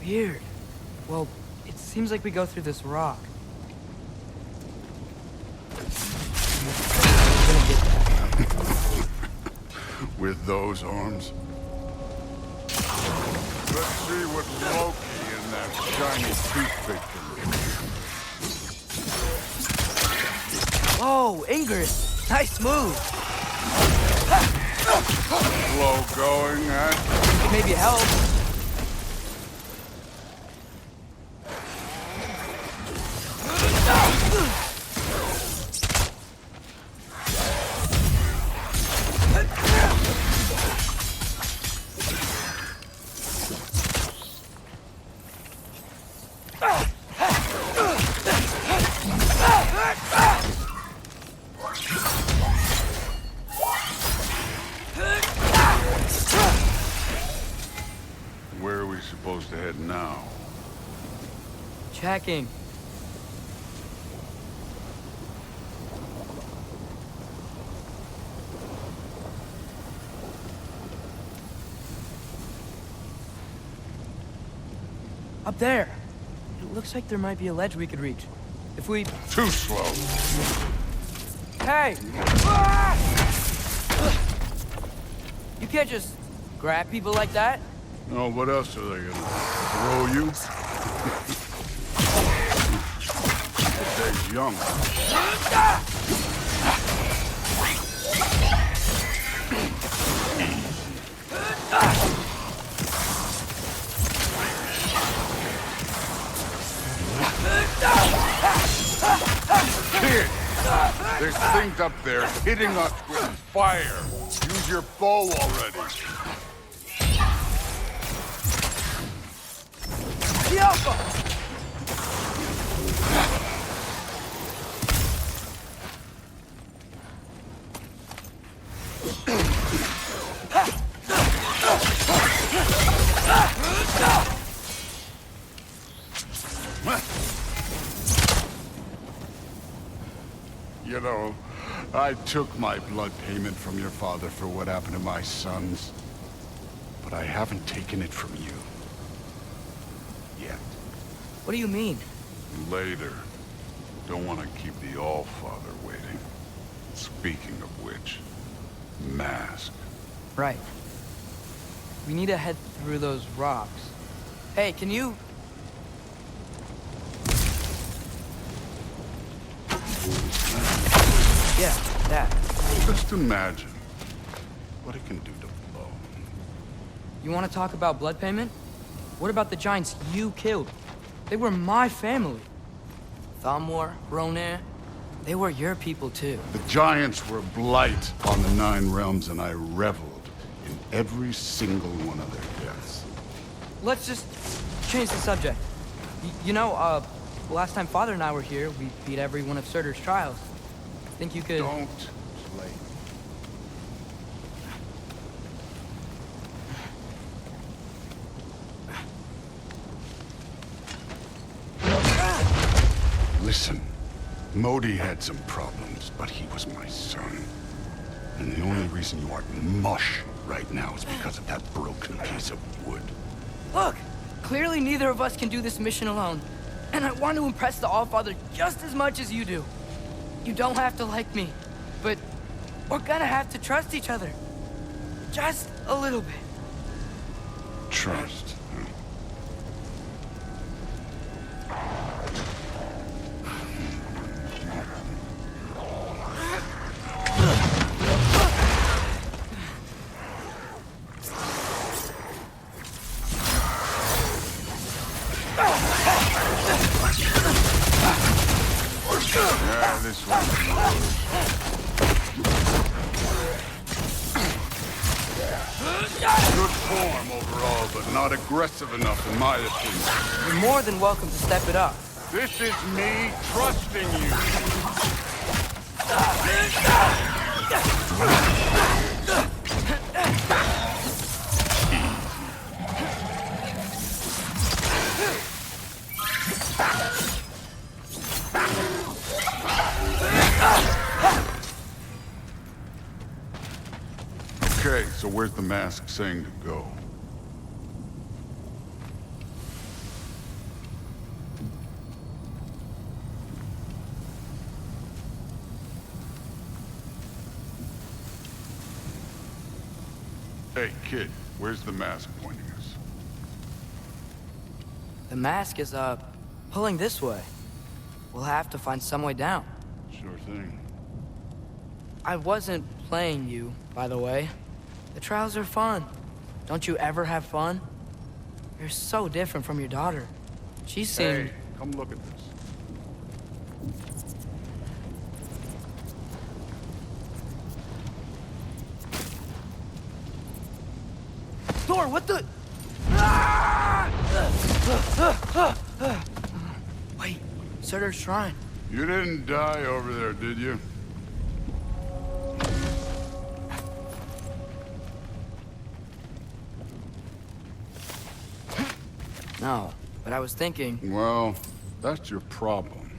Weird. Well, it seems like we go through this rock. I'm gonna get that. With those arms? Let's see what Loki and that shiny toothpick can do. Whoa, Ingrid! Nice move! Slow going, huh? Could maybe help. Where are we supposed to head now? Checking. Up there. It looks like there might be a ledge we could reach. If we... Too slow. Hey! Ah! You can't just grab people like that. Oh, what else are they gonna throw you? They're young. Kid! There's things up there hitting us with fire. Use your bow already. The Alpha! You know, I took my blood payment from your father for what happened to my sons. But I haven't taken it from you. Yet. What do you mean? Later. Don't want to keep the All-Father waiting. Speaking of which, mask. Right. We need to head through those rocks. Hey, can you... Yeah, that. Just imagine what it can do to blow. You want to talk about blood payment? What about the giants you killed? They were my family. Thamor, Ronair, they were your people too. The giants were blight on the Nine Realms, and I reveled in every single one of their deaths. Let's just change the subject. You know, last time Father and I were here, we beat every one of Surtur's trials. Think you could... Don't play. Listen, Modi had some problems, but he was my son. And the only reason you aren't mush right now is because of that broken piece of wood. Look! Clearly neither of us can do this mission alone. And I want to impress the All-Father just as much as you do. You don't have to like me, but we're gonna have to trust each other. Just a little bit. Trust. Yeah, this one. Good form overall, but not aggressive enough in my opinion. You're more than welcome to step it up. This is me trusting you. Okay, so where's the mask saying to go? Hey, kid, where's the mask pointing us? The mask is, pulling this way. We'll have to find some way down. Sure thing. I wasn't playing you, by the way. The trials are fun. Don't you ever have fun? You're so different from your daughter. She seemed... Hey, come look at this. Thor, what the... Ah! Wait, Surtur's shrine. You didn't die over there, did you? No, but I was thinking... Well, that's your problem.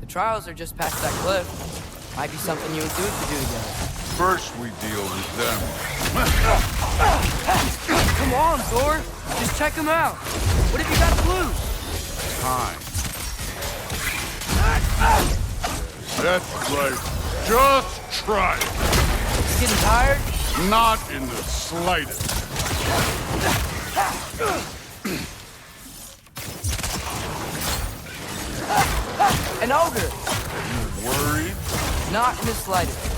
The trials are just past that cliff. Might be something you and Dude could do together. First we deal with them. Come on, Thor. Just check them out. What have you got to lose? Time. That's right. Just try it. Getting tired? Not in the slightest. An ogre. You worried? Not in the slightest.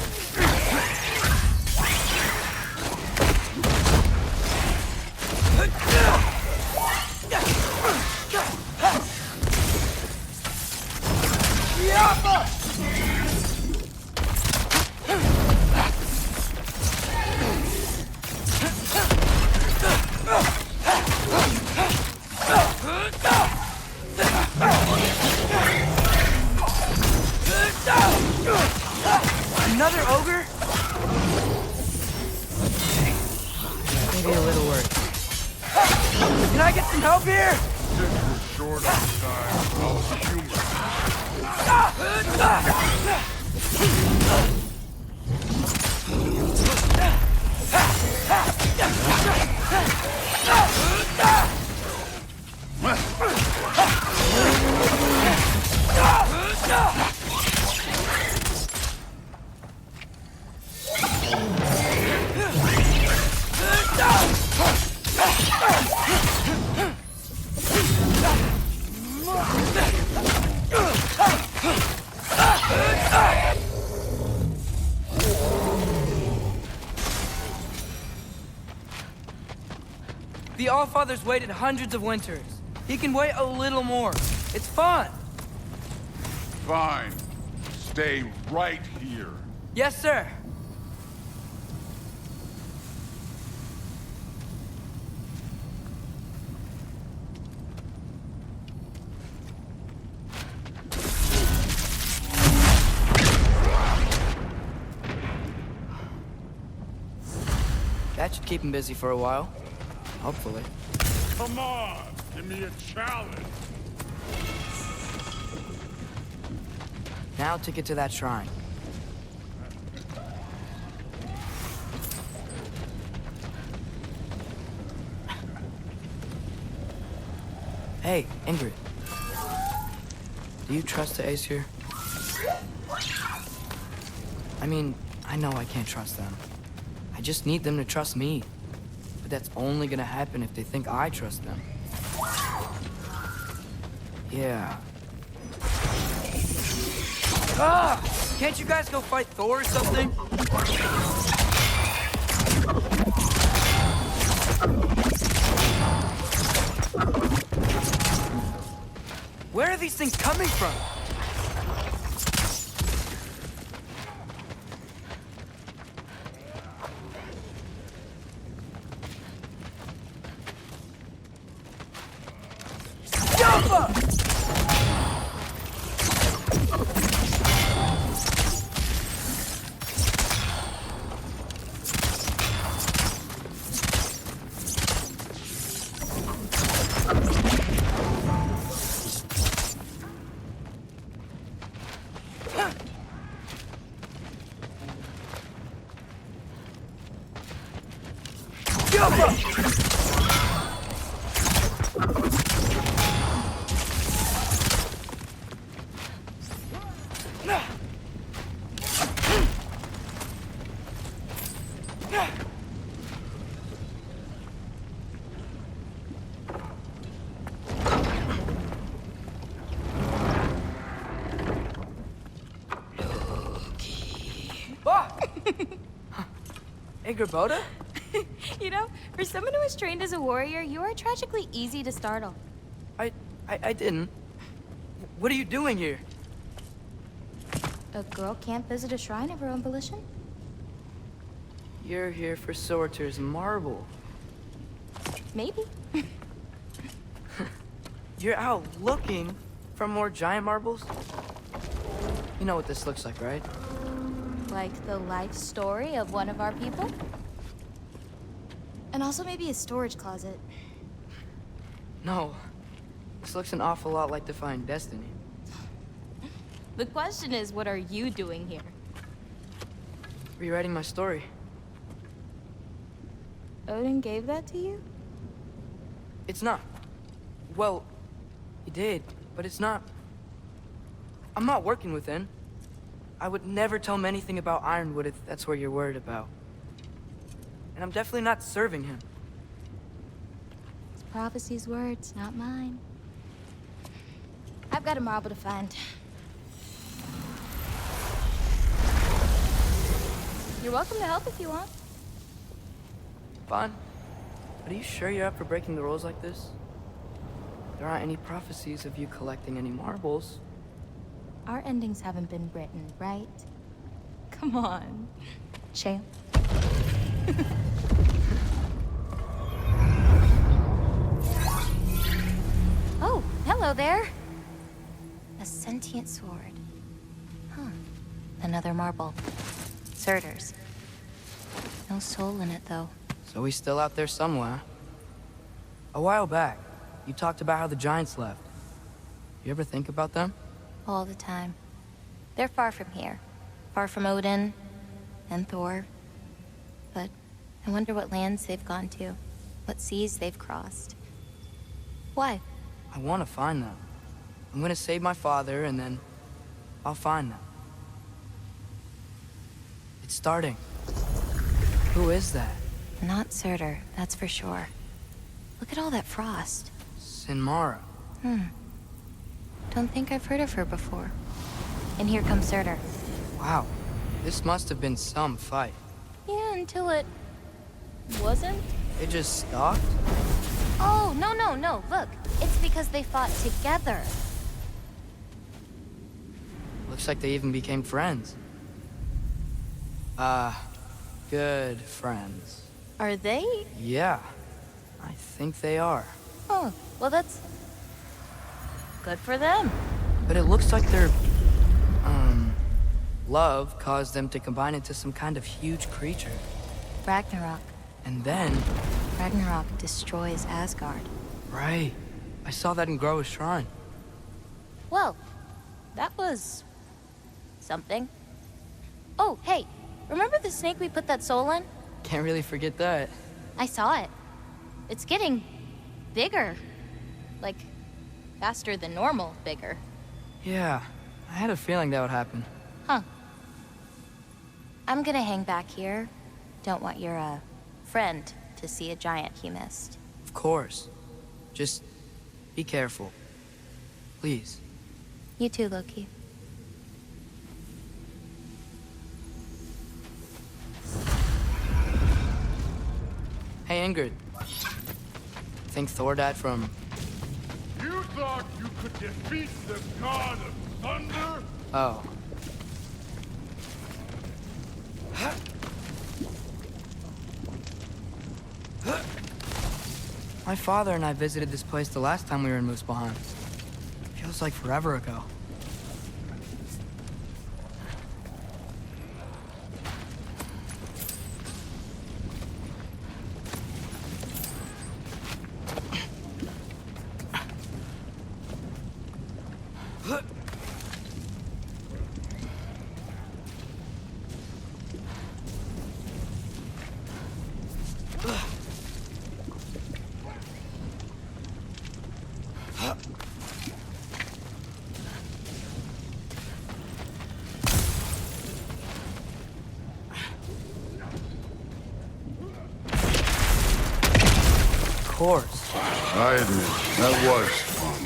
Another ogre? Maybe a little worried. Can I get some help here? Since we're short on time, I'll humor. The Allfather's waited hundreds of winters. He can wait a little more. It's fun. Fine. Stay right here. Yes, sir. That should keep him busy for a while. Hopefully. Come on, give me a challenge. Now to get to that shrine. Hey, Ingrid. Do you trust the Aesir? I mean, I know I can't trust them. I just need them to trust me. But that's only gonna happen if they think I trust them. Yeah. Ah! Can't you guys go fight Thor or something? Where are these things coming from? Nah. Hey, Gerboda? You know, for someone who was trained as a warrior, you are tragically easy to startle. I didn't. What are you doing here? A girl can't visit a shrine of her own volition? You're here for Sorter's marble. Maybe. You're out looking for more giant marbles? You know what this looks like, right? Like the life story of one of our people? And also maybe a storage closet. No. This looks an awful lot like Defying Destiny. The question is, what are you doing here? Rewriting my story. Odin gave that to you? It's not. Well, he did, but it's not. I'm not working with him. I would never tell him anything about Ironwood if that's what you're worried about. And I'm definitely not serving him. It's prophecy's words, not mine. I've got a marble to find. You're welcome to help if you want. Fine. But are you sure you're up for breaking the rules like this? There aren't any prophecies of you collecting any marbles. Our endings haven't been written, right? Come on, champ. Oh, hello there. A sentient sword. Huh. Another marble. Surtur's. No soul in it, though. So he's still out there somewhere. A while back, you talked about how the giants left. You ever think about them? All the time. They're far from here. Far from Odin and Thor. But I wonder what lands they've gone to. What seas they've crossed. Why? I want to find them. I'm gonna save my father, and then I'll find them. It's starting. Who is that? Not Surtur, that's for sure. Look at all that frost. Sinmara. Don't think I've heard of her before. And here comes Surtur. Wow. This must have been some fight. Yeah, until it... wasn't? It just stopped? Oh, no. Look, it's because they fought together. Looks like they even became friends. Good friends. Are they? Yeah, I think they are. Oh, well that's... good for them. But it looks like their, love caused them to combine into some kind of huge creature. Ragnarok. And then... Ragnarok destroys Asgard. Right. I saw that in Groa's shrine. Well, that was... something. Oh, hey, remember the snake we put that soul in? Can't really forget that. I saw it. It's getting... bigger. Like, faster than normal bigger. Yeah, I had a feeling that would happen. Huh. I'm gonna hang back here. Don't want your, friend to see a giant he missed. Of course. Just be careful. Please. You too, Loki. Hey, Ingrid. Think Thor died from... You thought you could defeat the god of thunder? Oh. My father and I visited this place the last time we were in Muspelheim. Feels like forever ago. Of course. I admit, that was fun.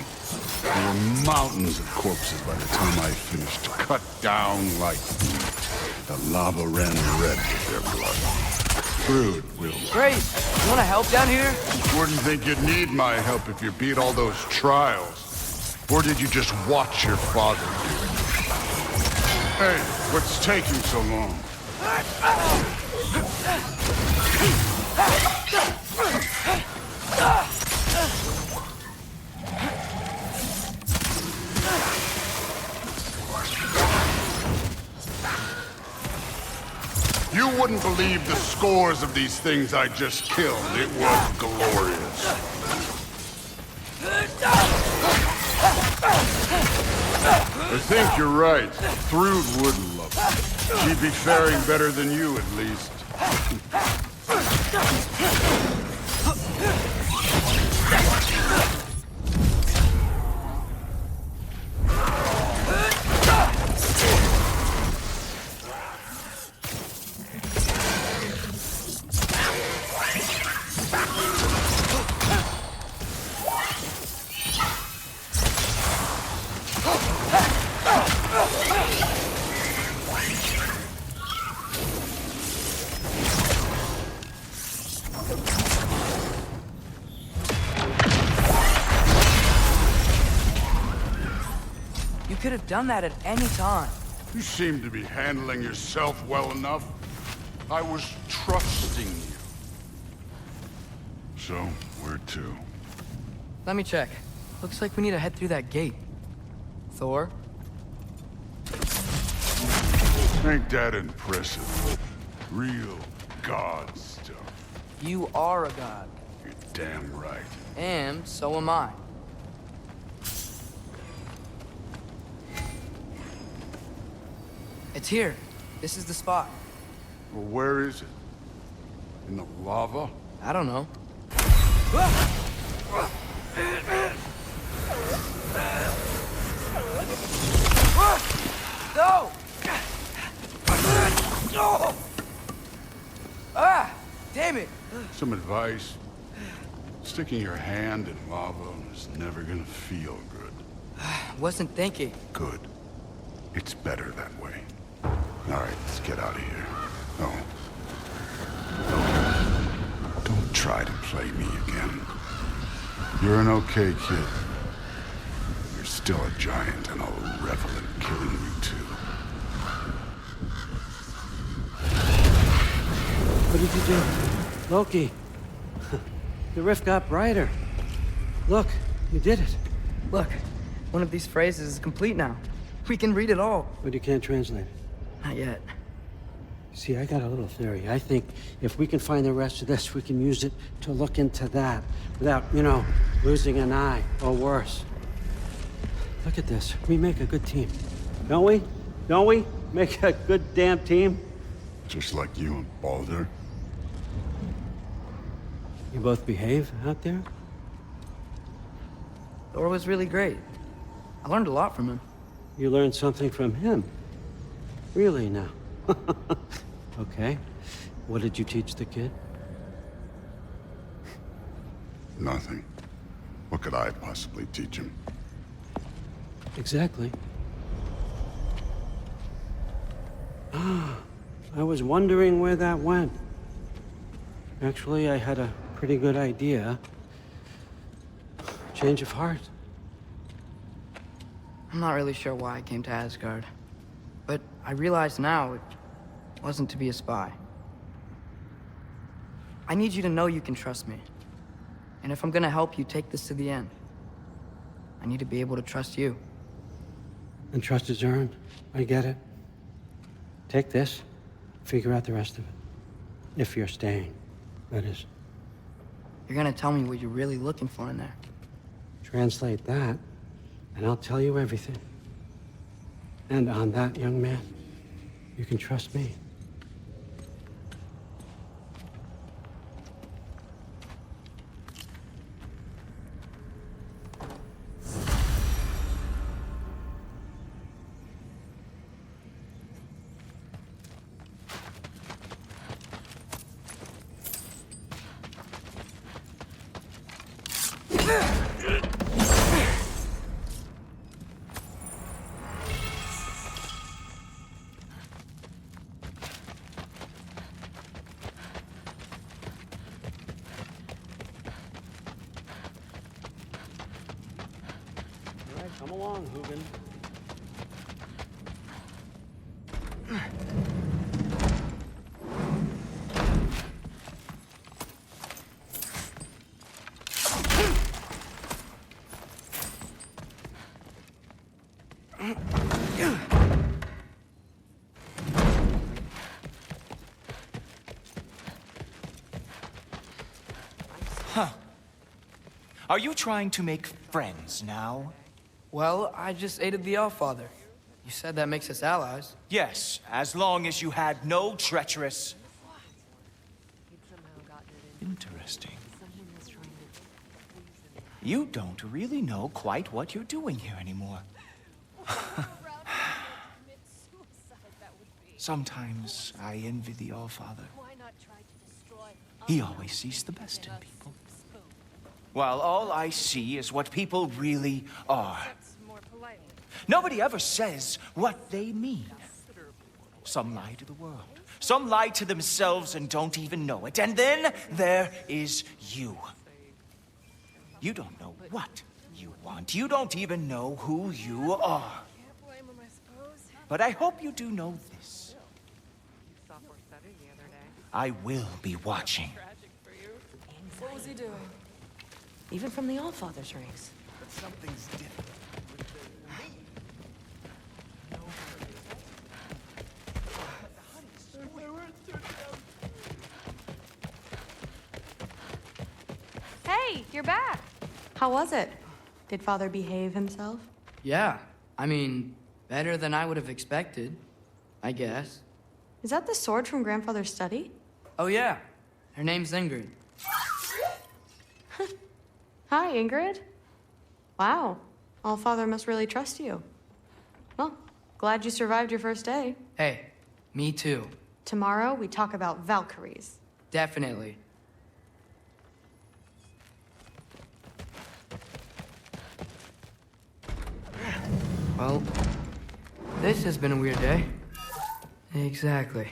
There were mountains of corpses by the time I finished. Cut down like meat. The lava ran red with their blood. Crude will. Great. You want to help down here? Wouldn't think you'd need my help if you beat all those trials. Or did you just watch your father do it? Hey, what's taking so long? You wouldn't believe the scores of these things I just killed. It was glorious. I think you're right. Thrud would love it. She'd be faring better than you, at least. You could have done that at any time. You seem to be handling yourself well enough. I was trusting you. So, where to? Let me check. Looks like we need to head through that gate. Thor? Ain't that impressive? Real god stuff. You are a god. You're damn right. And so am I. It's here. This is the spot. Well, where is it? In the lava? I don't know. No! Ah! Damn it! Some advice. Sticking your hand in lava is never gonna feel good. Wasn't thinking. Good. It's better that way. Alright, let's get out of here. Oh. Don't try to play me again. You're an okay kid. You're still a giant, and I'll revel in killing you too. What did you do? Loki. The rift got brighter. Look, you did it. Look, one of these phrases is complete now. We can read it all. But you can't translate it. Not yet. See, I got a little theory. I think if we can find the rest of this, we can use it to look into that without, losing an eye or worse. Look at this. We make a good team. Don't we? Don't we? Make a good damn team? Just like you and Baldur. You both behave out there? Thor was really great. I learned a lot from him. You learned something from him? Really now? Okay. What did you teach the kid? Nothing. What could I possibly teach him? Exactly. Ah, I was wondering where that went. Actually, I had a pretty good idea. Change of heart. I'm not really sure why I came to Asgard. But I realize now it wasn't to be a spy. I need you to know you can trust me. And if I'm gonna help you take this to the end, I need to be able to trust you. And trust is earned. I get it. Take this, figure out the rest of it. If you're staying, that is. You're gonna tell me what you're really looking for in there. Translate that, and I'll tell you everything. And on that, young man, you can trust me. Come along, Hugin. Are you trying to make friends now? Well, I just aided the Allfather. You said that makes us allies. Yes, as long as you had no treacherous... Interesting. You don't really know quite what you're doing here anymore. Sometimes I envy the Allfather. He always sees the best in people. While all I see is what people really are. Nobody ever says what they mean. Some lie to the world. Some lie to themselves and don't even know it. And then there is you. You don't know what you want. You don't even know who you are. But I hope you do know this. I will be watching. What was he doing? Even from the Allfather's rings. But something's different with Hey, you're back. How was it? Did Father behave himself? Yeah, I mean, better than I would have expected, I guess. Is that the sword from Grandfather's study? Oh yeah, her name's Ingrid. Hi, Ingrid. Wow, Allfather must really trust you. Well, glad you survived your first day. Hey, me too. Tomorrow, we talk about Valkyries. Definitely. Well, this has been a weird day. Exactly.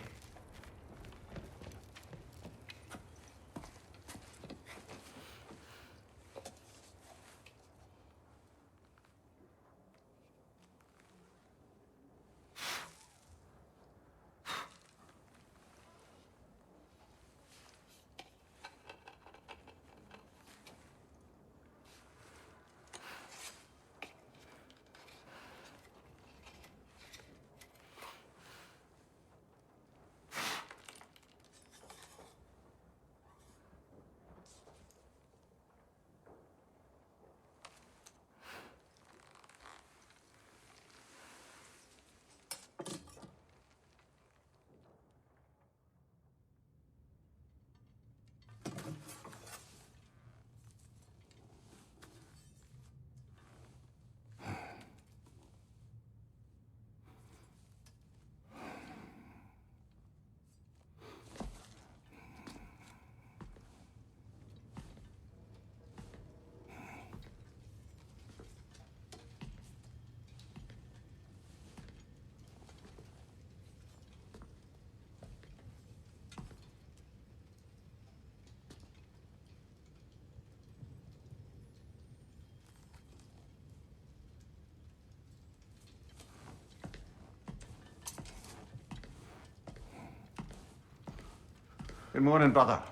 Good morning, brother.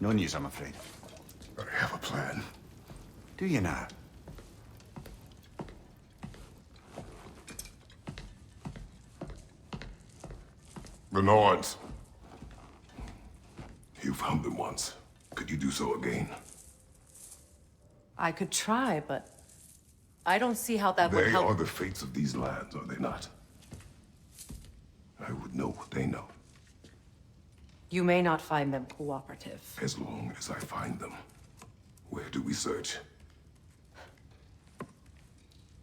No news, I'm afraid. I have a plan. Do you now? The Norse. You found them once. Could you do so again? I could try, but I don't see how that would They help. are the fates of these lands, are they not? I would know what they know, You may not find them cooperative. as long as I find them. Where do we search?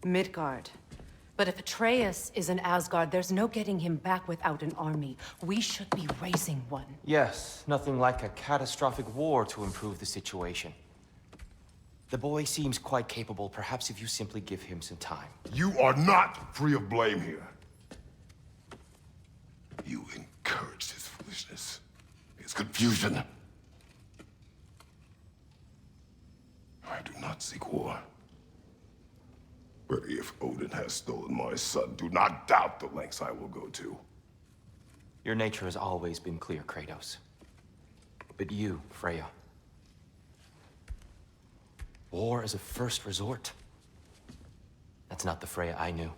Midgard. But if Atreus is in Asgard, there's no getting him back without an army. We should be raising one. Yes, nothing like a catastrophic war to improve the situation. The boy seems quite capable. Perhaps if you simply give him some time. You are not free of blame here. You encouraged his foolishness, his confusion. I do not seek war. But if Odin has stolen my son, do not doubt the lengths I will go to. Your nature has always been clear, Kratos. But you, Freya. War is a first resort. That's not the Freya I knew.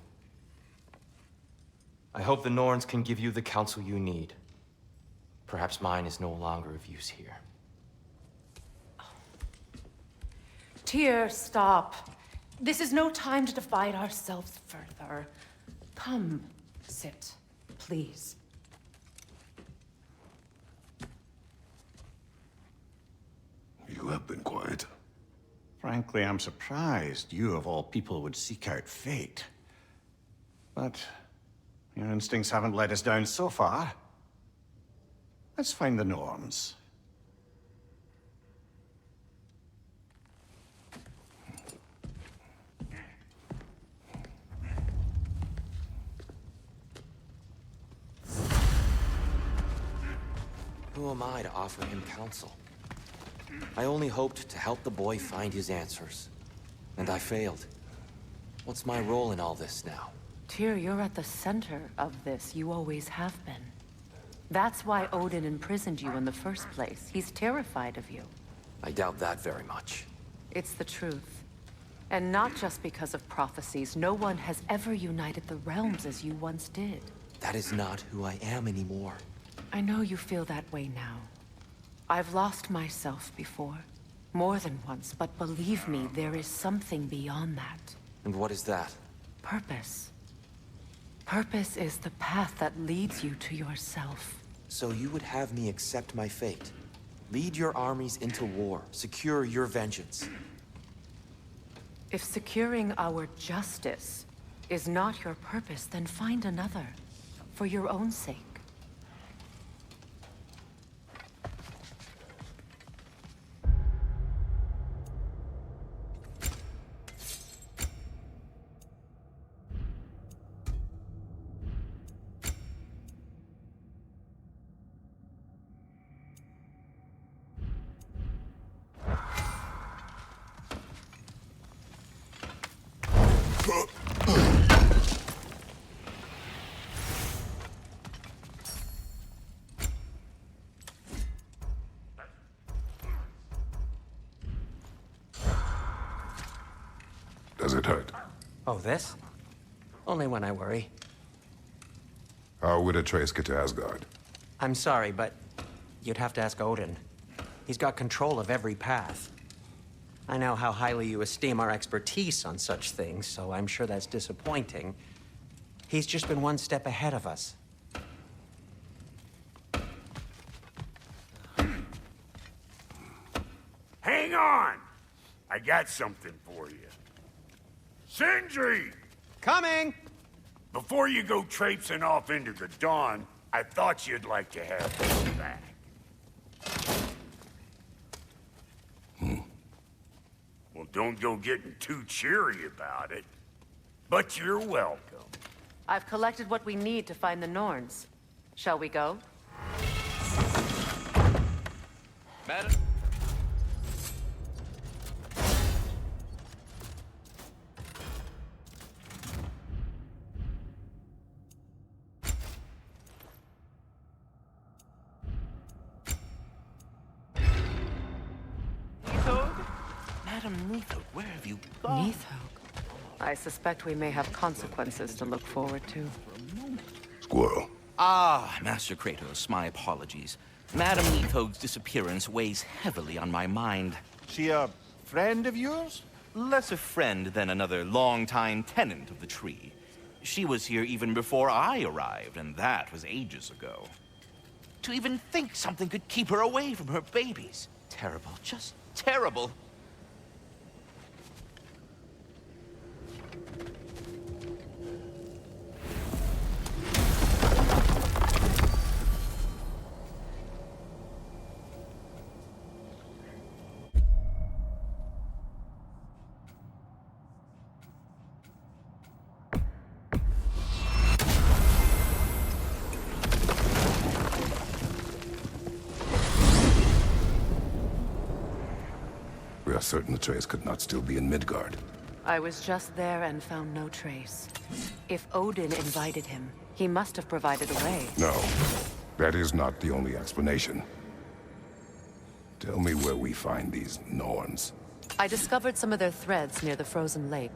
I hope the Norns can give you the counsel you need. Perhaps mine is no longer of use here. Tyr, stop. This is no time to divide ourselves further. Come, sit, please. You have been quiet. Frankly, I'm surprised you of all people would seek out fate. But your instincts haven't let us down so far. Let's find the Norns. Who am I to offer him counsel? I only hoped to help the boy find his answers. And I failed. What's my role in all this now? Tyr, you're at the center of this. You always have been. That's why Odin imprisoned you in the first place. He's terrified of you. I doubt that very much. It's the truth. And not just because of prophecies. No one has ever united the realms as you once did. That is not who I am anymore. I know you feel that way now. I've lost myself before. More than once, but believe me, there is something beyond that. And what is that? Purpose. Purpose is the path that leads you to yourself. So you would have me accept my fate? Lead your armies into war, secure your vengeance? If securing our justice is not your purpose, then find another. For your own sake. Does it hurt? Oh, this? Only when I worry. How would Atreus get to Asgard? I'm sorry, but you'd have to ask Odin. He's got control of every path. I know how highly you esteem our expertise on such things, so I'm sure that's disappointing. He's just been one step ahead of us. Hang on! I got something for you. Sindri! Coming! Before you go traipsing off into the dawn, I thought you'd like to have this back. Well, don't go getting too cheery about it. But you're welcome. I've collected what we need to find the Norns. Shall we go? Madam? Madam Mythog, where have you gone? Mythog? I suspect we may have consequences to look forward to. Squirrel. Ah, Master Kratos, my apologies. Madam Mythog's disappearance weighs heavily on my mind. She a friend of yours? Less a friend than another longtime tenant of the tree. She was here even before I arrived, and that was ages ago. To even think something could keep her away from her babies. Terrible, just terrible. We are certain Atreus could not still be in Midgard. I was just there and found no trace. If Odin invited him, he must have provided a way. No, that is not the only explanation. Tell me where we find these Norns. I discovered some of their threads near the frozen lake.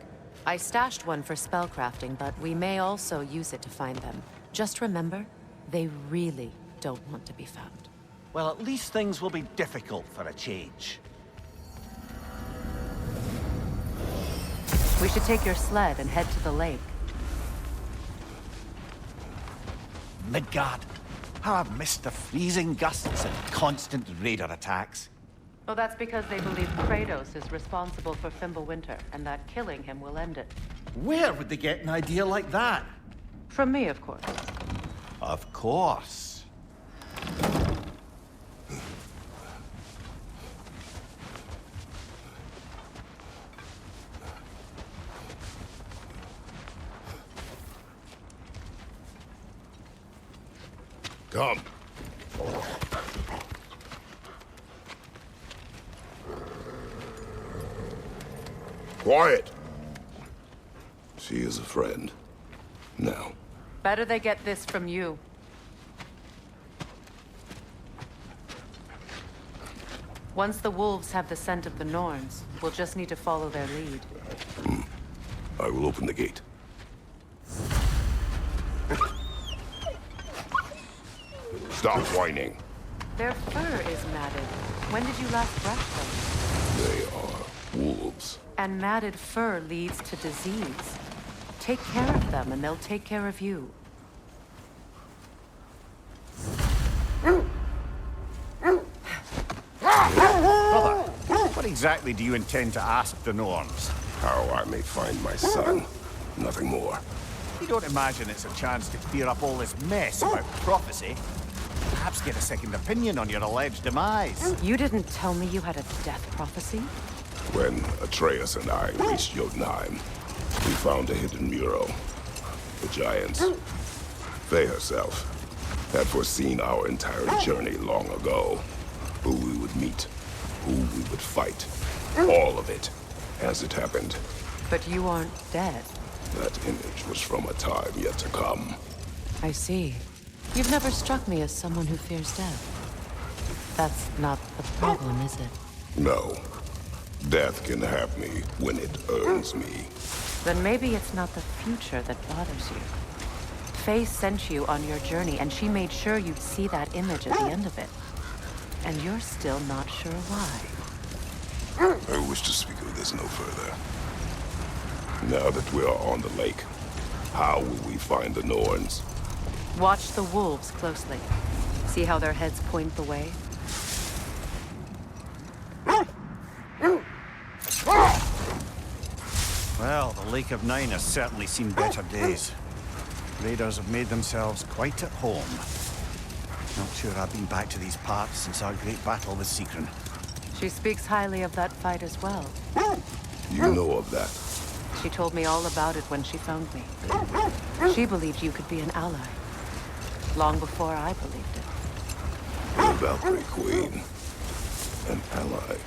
I stashed one for spellcrafting, but we may also use it to find them. Just remember, they really don't want to be found. Well, at least things will be difficult for a change. We should take your sled and head to the lake. Midgard. How I've missed the freezing gusts and constant raider attacks. Well, that's because they believe Kratos is responsible for Fimbulwinter, and that killing him will end it. Where would they get an idea like that? From me, of course. Of course. Come. Quiet. She is a friend. Now. Better they get this from you. Once the wolves have the scent of the Norns, we'll just need to follow their lead. I will open the gate. Stop whining. Their fur is matted. When did you last brush them? They are wolves. And matted fur leads to disease. Take care of them, and they'll take care of you. Brother, what exactly do you intend to ask the Norns? How I may find my son. Nothing more. You don't imagine it's a chance to clear up all this mess about prophecy? Perhaps get a second opinion on your alleged demise. You didn't tell me you had a death prophecy? When Atreus and I reached Jotunheim, we found a hidden mural. The giants, Faye herself, had foreseen our entire journey long ago. Who we would meet, who we would fight. All of it, as it happened. But you aren't dead. That image was from a time yet to come. I see. You've never struck me as someone who fears death. That's not the problem, is it? No. Death can have me when it earns me. Then maybe it's not the future that bothers you. Faye sent you on your journey, and she made sure you'd see that image at the end of it. And you're still not sure why. I wish to speak of this no further. Now that we are on the lake, how will we find the Norns? Watch the wolves closely. See how their heads point the way? Well, the Lake of Nine has certainly seen better days. Raiders have made themselves quite at home. Not sure I've been back to these parts since our great battle with Sigrun. She speaks highly of that fight as well. You know of that? She told me all about it when she found me. She believed you could be an ally. Long before I believed it. The Valkyrie Queen. An ally.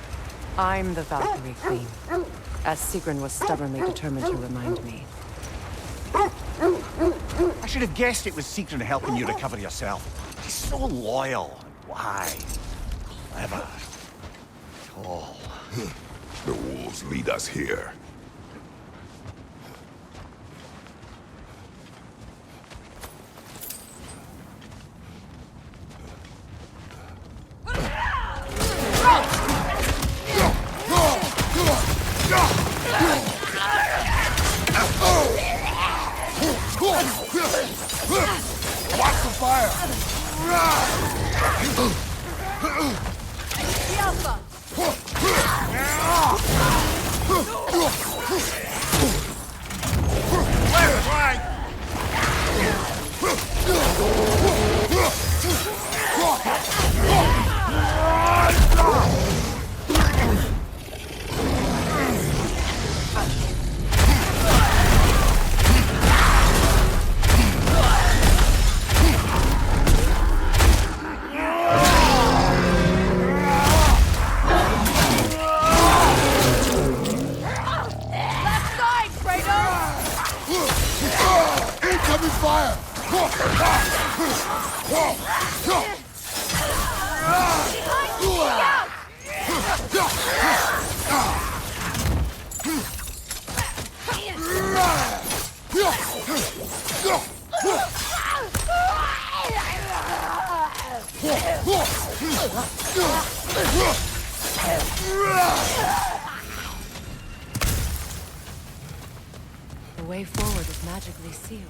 I'm the Valkyrie Queen, as Sigrun was stubbornly determined to remind me. I should have guessed it was Sigrun helping you recover yourself. He's so loyal and wise, clever, tall. The wolves lead us here. Watch the fire! Left, right! Fire! The way forward is magically sealed.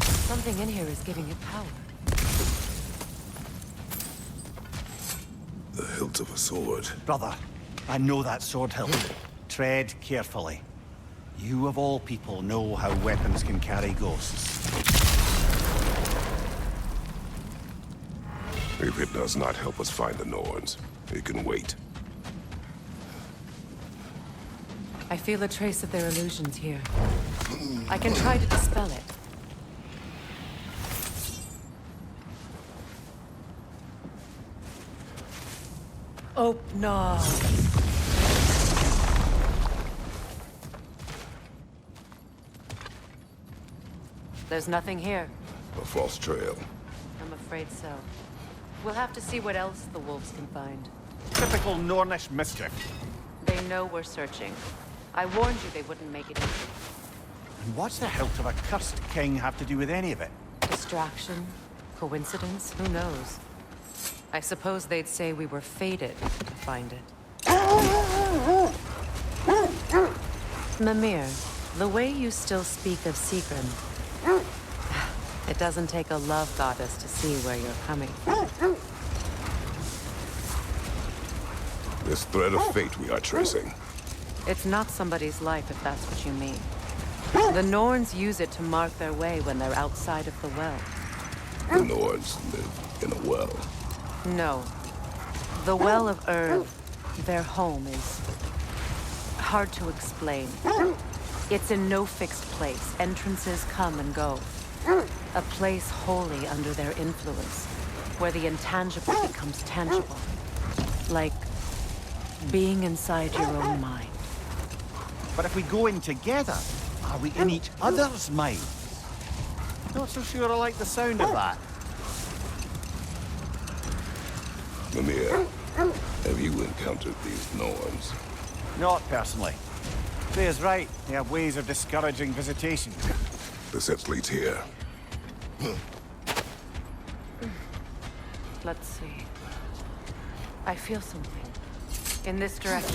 Something in here is giving it power. The hilt of a sword. Brother, I know that sword hilt. Tread carefully. You of all people know how weapons can carry ghosts. If it does not help us find the Norns, it can wait. I feel a trace of their illusions here. I can try to dispel it. Oh, no. There's nothing here. A false trail. I'm afraid so. We'll have to see what else the wolves can find. Typical Nornish mischief. They know we're searching. I warned you they wouldn't make it in. And what's the hilt of a cursed king have to do with any of it? Distraction? Coincidence? Who knows? I suppose they'd say we were fated to find it. Mimir, the way you still speak of Sigrun, it doesn't take a love goddess to see where you're coming from. This thread of fate we are tracing. It's not somebody's life, if that's what you mean. The Norns use it to mark their way when they're outside of the well. The Norns live in a well. No. The Well of Urd, their home, is hard to explain. It's in no fixed place. Entrances come and go. A place wholly under their influence, where the intangible becomes tangible. Like being inside your own mind. But if we go in together, are we in each other's mind? Not so sure I like the sound of that. Mimir, have you encountered these Norns? Not personally. Freya's right. They have ways of discouraging visitation. The set leads here. Let's see. I feel something. In this direction.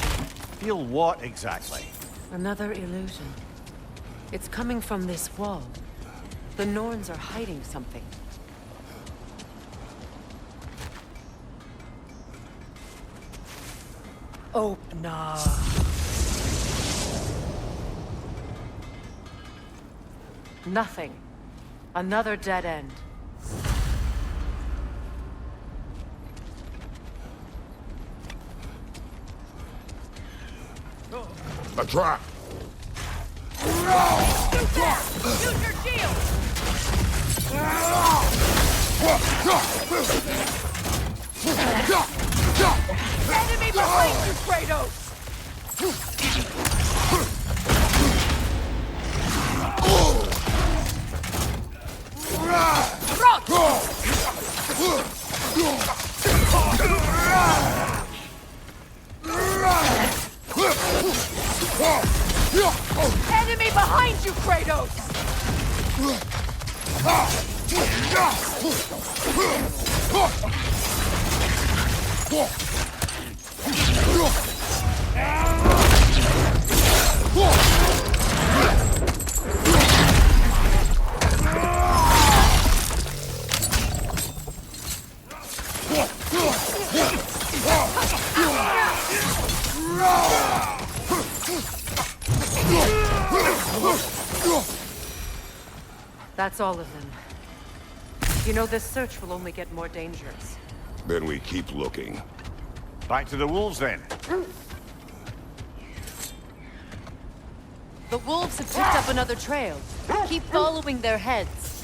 Feel what exactly? Another illusion. It's coming from this wall. The Norns are hiding something. Oh, no. Nothing. Another dead end. A trap! Use your shield! Enemy behind you, Kratos! Enemy behind you, Kratos! That's all of them. You know, this search will only get more dangerous. Then we keep looking. Back to the wolves, then. The wolves have picked up another trail. Keep following their heads.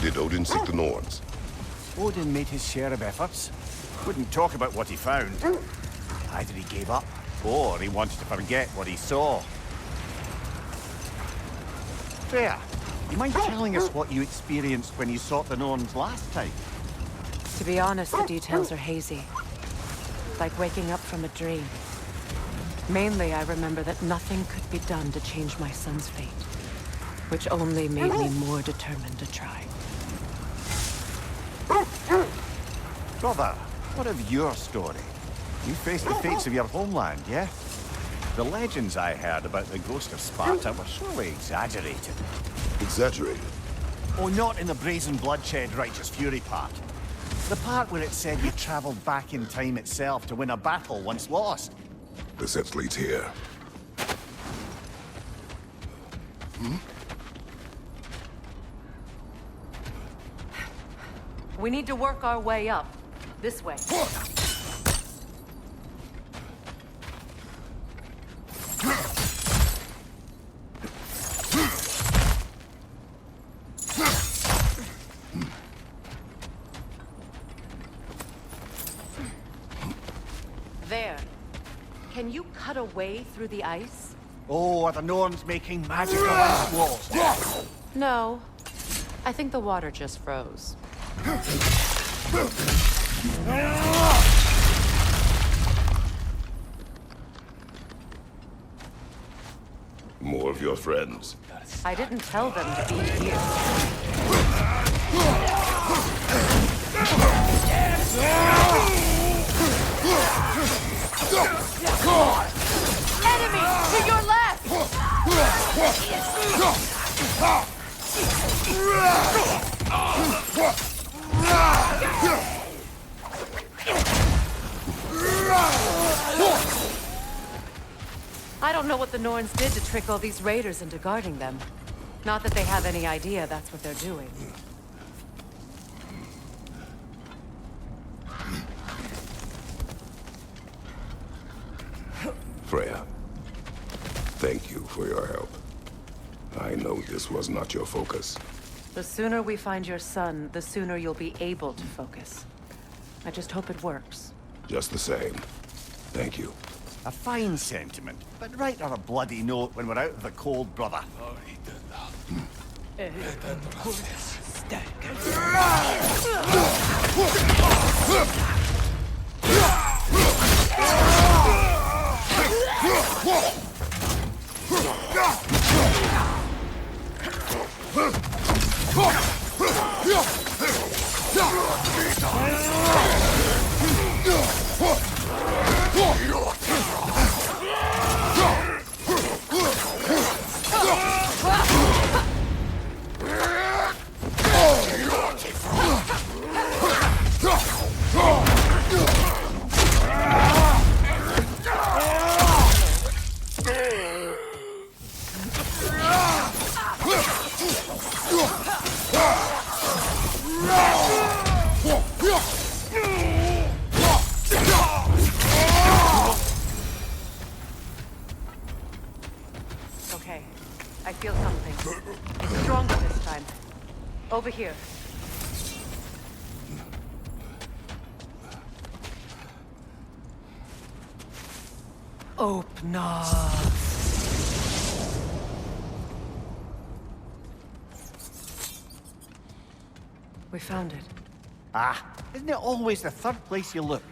Did Odin seek the Norns? Odin made his share of efforts. Wouldn't talk about what he found. Either he gave up, or he wanted to forget what he saw. Freya, you mind telling us what you experienced when you sought the Norns last time? To be honest, the details are hazy. Like waking up from a dream. Mainly, I remember that nothing could be done to change my son's fate, which only made me more determined to try. Brother, what of your story? You faced the fates of your homeland, yeah? The legends I heard about the ghost of Sparta were surely exaggerated. Exaggerated? Oh, not in the brazen bloodshed righteous fury part. The part where it said you traveled back in time itself to win a battle once lost. The set leads here. We need to work our way up. This way. There. Can you cut a way through the ice? Oh, are the Norns making magical ice walls? No. I think the water just froze. More of your friends. I didn't tell them to be here. Enemy to your left! I don't know what the Norns did to trick all these raiders into guarding them. Not that they have any idea that's what they're doing. Freya, thank you for your help. I know this was not your focus. The sooner we find your son, the sooner you'll be able to focus. I just hope it works. Just the same. Thank you. A fine sentiment, but write on a bloody note when we're out of the cold, brother. Okay, I feel something. It's stronger this time. Over here. Open up. We found it. Ah, isn't it always the third place you look?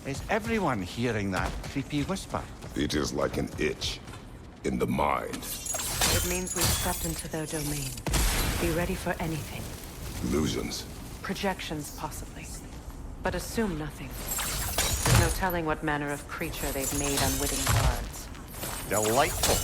Is everyone hearing that creepy whisper? It is like an itch in the mind. It means we've stepped into their domain. Be ready for anything. Illusions. Projections, possibly. But assume nothing. There's no telling what manner of creature they've made unwitting guards. Delightful.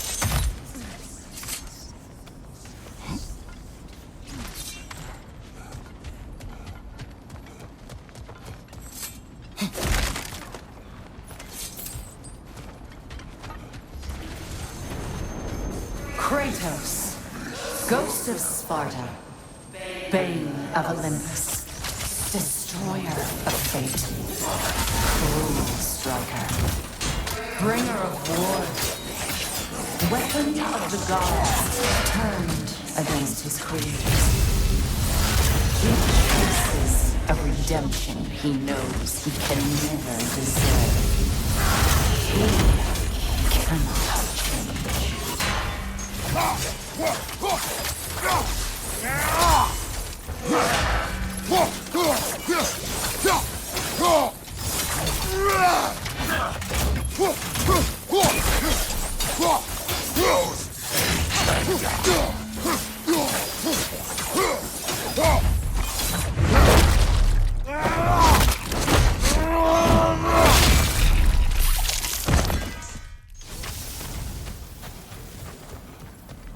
Kratos, ghost of Sparta, bane of Olympus, destroyer of fate, cruel striker, bringer of war, weapon of the gods turned against his creators. He faces A redemption he knows he can never deserve. He cannot change.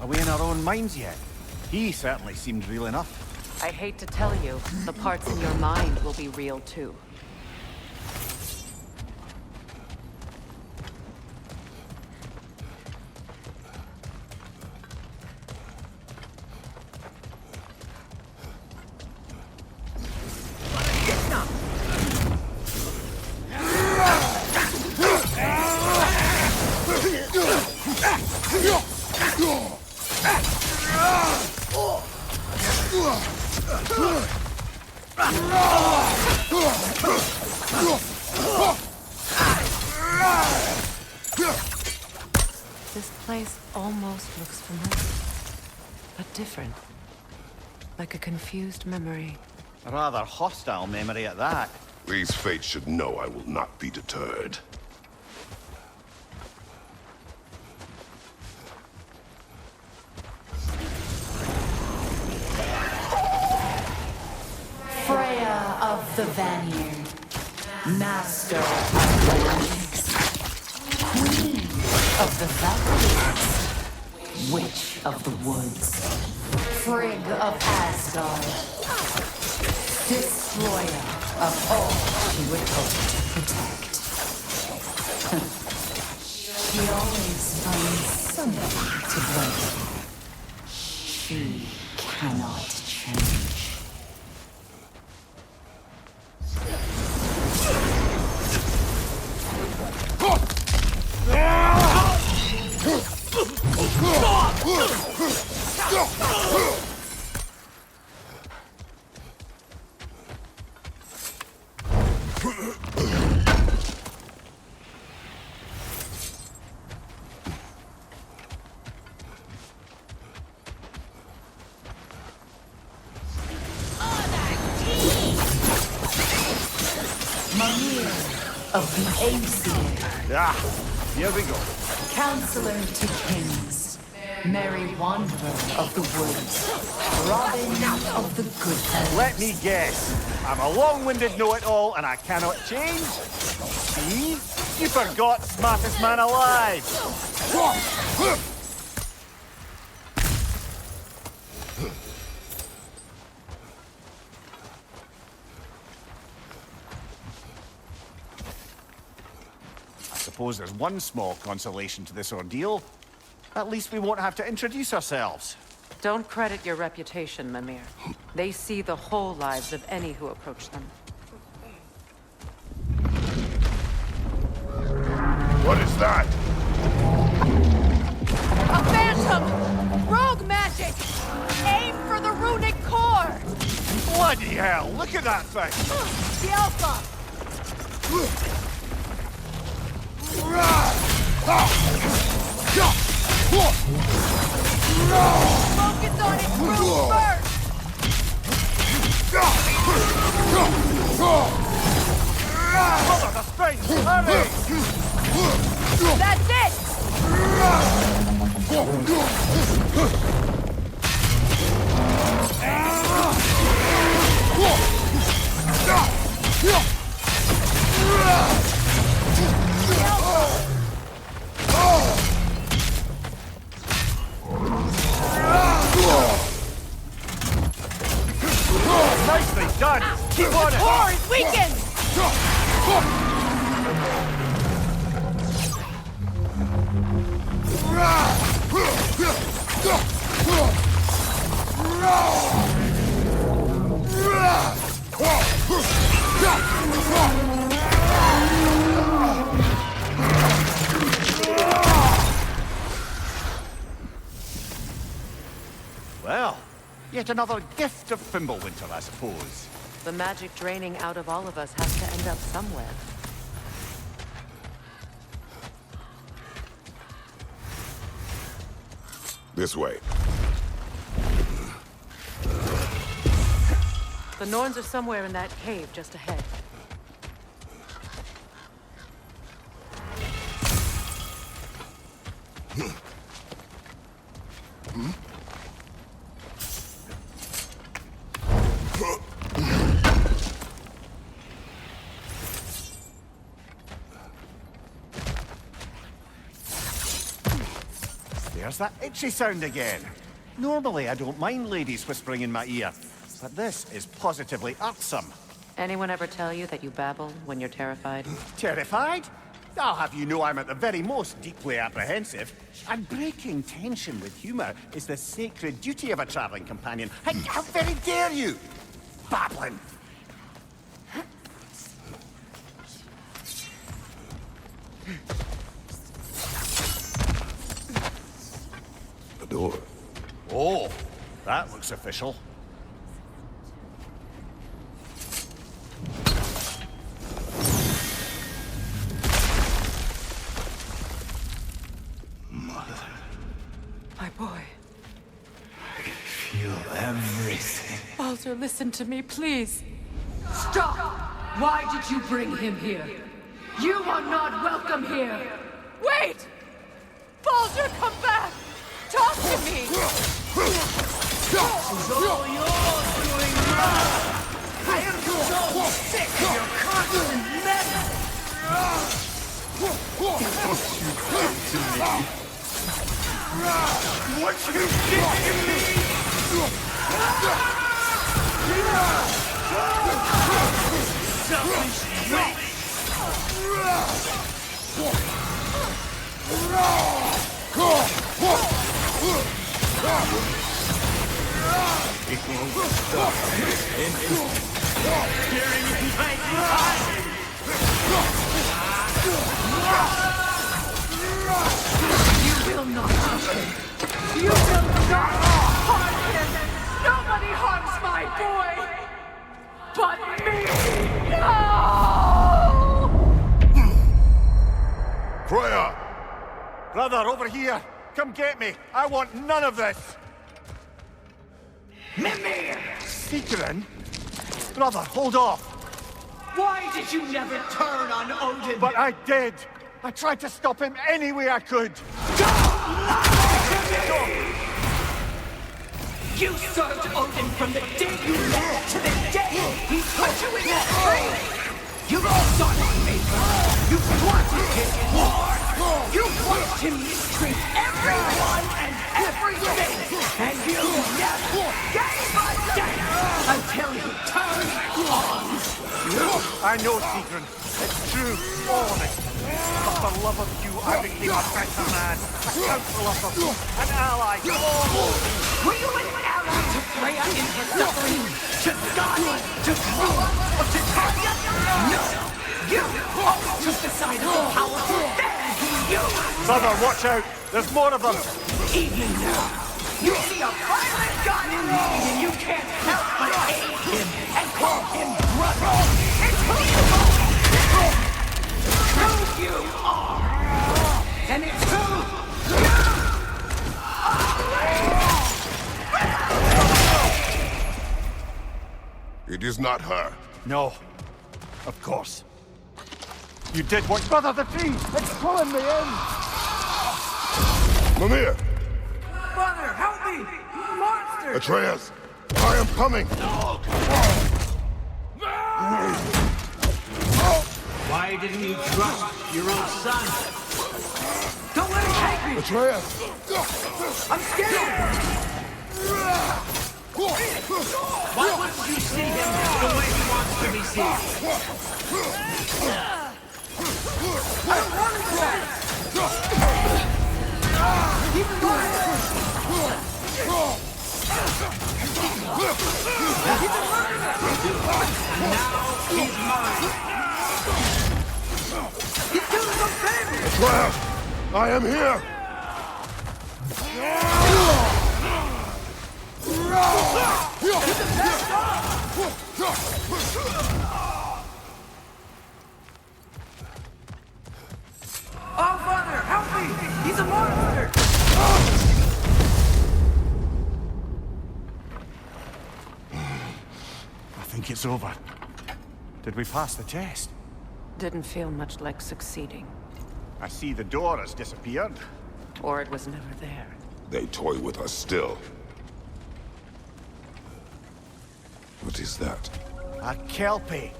Are we in our own minds yet? He certainly seemed real enough. I hate to tell you, the parts in your mind will be real too. This place almost looks familiar, but different. Like a confused memory. A rather hostile memory at that. These fates should know I will not be deterred. Freya of the Vanir, master of the magics, queen of the valleys, witch of the woods, Frigg of Asgard, destroyer of all she would hope to protect. She always finds somebody to blame. She cannot change. Of the Aesir. Ah, here we go. Counselor to kings. Merry wanderer of the woods. Robin of the good fellows. Let me guess. I'm a long-winded know-it-all and I cannot change? See? You forgot smartest man alive. I suppose there's one small consolation to this ordeal. At least we won't have to introduce ourselves. Don't credit your reputation, Mimir. They see the whole lives of any who approach them. What is that? A phantom! Rogue magic! Aim for the runic core! Bloody hell, look at that thing! The Alpha! Focus on its roots first! Mother, the strength! Hurry! That's it! Nicely done! Keep on it! Core is weakened! Well, yet another gift of Fimbulwinter, I suppose. The magic draining out of all of us has to end up somewhere. This way. The Norns are somewhere in that cave just ahead. There's that itchy sound again. Normally, I don't mind ladies whispering in my ear, but this is positively irksome. Anyone ever tell you that you babble when you're terrified? Terrified? I'll have you know I'm at the very most deeply apprehensive. And breaking tension with humor is the sacred duty of a traveling companion. How very dare you! Babbling! The door. Oh, that looks official. My boy. I can feel everything. Baldur, listen to me, please. Stop! Why did you bring him here? You are not welcome here! Wait! Baldur, come back! Talk to me! This is all yours, doing wrong! I am so sick of your constant mess! What you did to me! What you did to me! Selfish waste! It won't stop. Staring in my eyes. You will not touch him! You will not harm him! Nobody harms my boy! But me! No! Freya! Brother, over here! Come get me! I want none of this! Mimir! Sigrun? Brother, hold off! Why did you never turn on Odin? But I did! I tried to stop him any way I could! You served Odin from the day you left to the day he put you in that tree! You sought his favor! You wanted his war! You watched him mistreat everyone and everything! And you never gave a damn until he turned on you! I know, Sigrun. It's true, all of it. But for love of you, I became a better man, a counselor for you, an ally to all. Were you an ally to Freya in her suffering? To Skadi? To Groa? Or to Tarja? No! You always took the side of the powerful, then you! Brother, watch out! There's more of them! Even now, you see a violent god in need and you can't help but aid him and call him brother! It's who you are! Who you are! And it's who you are! It is not her. No. Of course. You did what? Brother, the tree! It's pulling me in! Mimir! Brother, help me! Monster! Atreus! I am coming! Why didn't you trust your own son? Don't let him take me! Atreus! I'm scared! Why wouldn't you see him the way he wants to be seen? I don't want to cry! Keep him going! And now he's mine. He's doing some damage! Atreus! I am here! Oh, Father, help me! He's a monster! I think it's over. Did we pass the test? Didn't feel much like succeeding. I see the door has disappeared. Or it was never there. They toy with us still. What is that? A kelpie.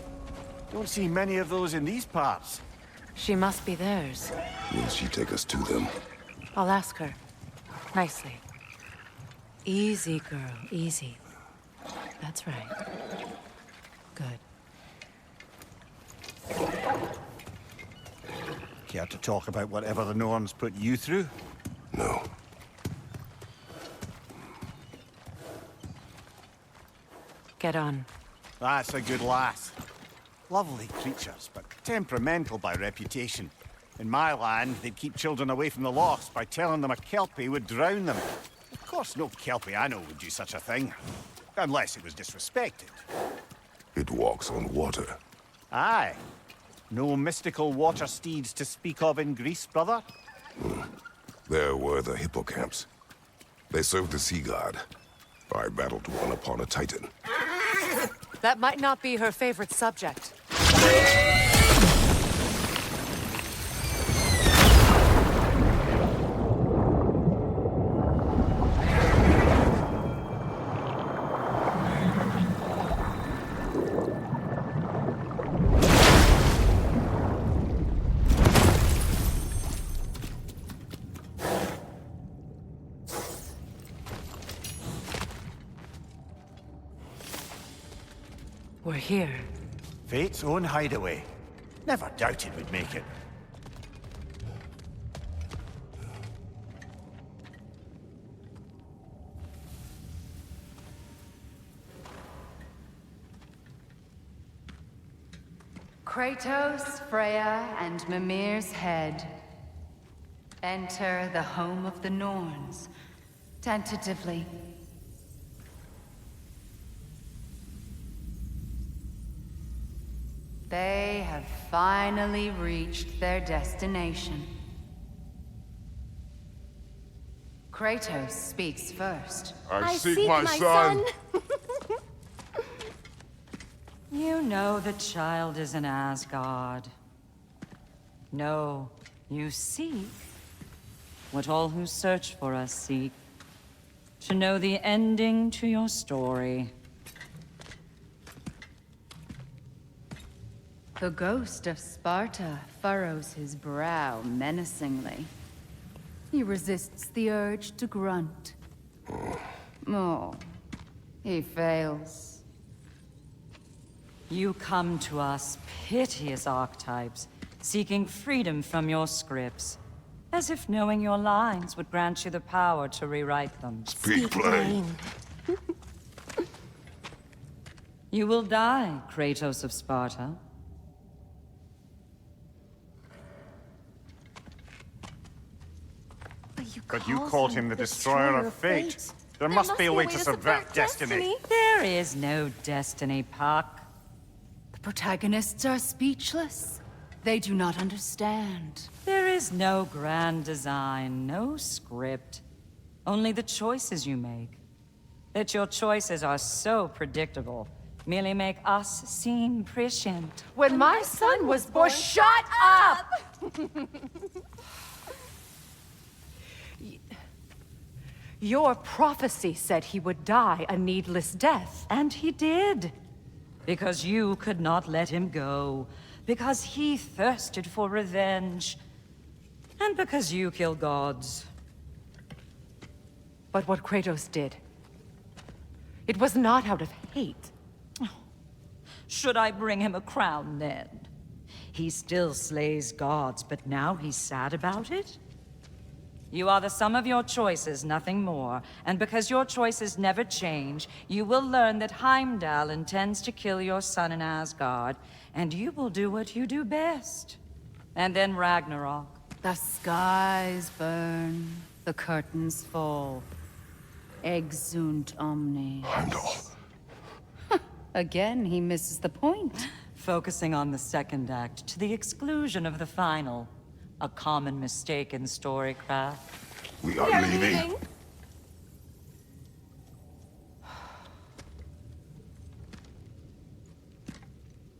Don't see many of those in these parts. She must be theirs. Will she take us to them? I'll ask her. Nicely. Easy, girl. Easy. That's right. Good. Care to talk about whatever the Norns put you through? No. Get on. That's a good lass. Lovely creatures, but temperamental by reputation. In my land, they'd keep children away from the lochs by telling them a kelpie would drown them. Of course, no kelpie I know would do such a thing. Unless it was disrespected. It walks on water. Aye. No mystical water steeds to speak of in Greece, brother? There were the hippocamps. They served the sea god. I battled one upon a titan. That might not be her favorite subject. We're here. Fate's own hideaway. Never doubted we'd make it. Kratos, Freya, and Mimir's head. Enter the home of the Norns. Tentatively. They have finally reached their destination. Kratos speaks first. I seek my son. You know the child is in Asgard. No, you seek what all who search for us seek. To know the ending to your story. The ghost of Sparta furrows his brow menacingly. He resists the urge to grunt. Oh, he fails. You come to us, piteous archetypes, seeking freedom from your scripts. As if knowing your lines would grant you the power to rewrite them. Speak plain. You will die, Kratos of Sparta. But you called him the destroyer of fate. There must be a way to subvert destiny. There is no destiny, Puck. The protagonists are speechless. They do not understand. There is no grand design, no script. Only the choices you make. That your choices are so predictable, merely make us seem prescient. When my son was born, shut up! Your prophecy said he would die a needless death. And he did. Because you could not let him go. Because he thirsted for revenge. And because you kill gods. But what Kratos did, it was not out of hate. Should I bring him a crown then? He still slays gods, but now he's sad about it? You are the sum of your choices, nothing more. And because your choices never change, you will learn that Heimdall intends to kill your son in Asgard, and you will do what you do best. And then Ragnarok. The skies burn, the curtains fall. Exunt omnes. Heimdall. Again, he misses the point. Focusing on the second act to the exclusion of the final. A common mistake in storycraft. We are leaving.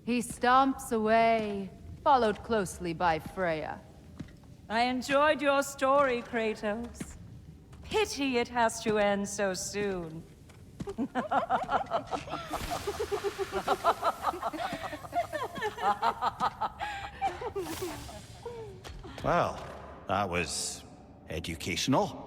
He stomps away, followed closely by Freya. I enjoyed your story, Kratos. Pity it has to end so soon. Well, that was educational.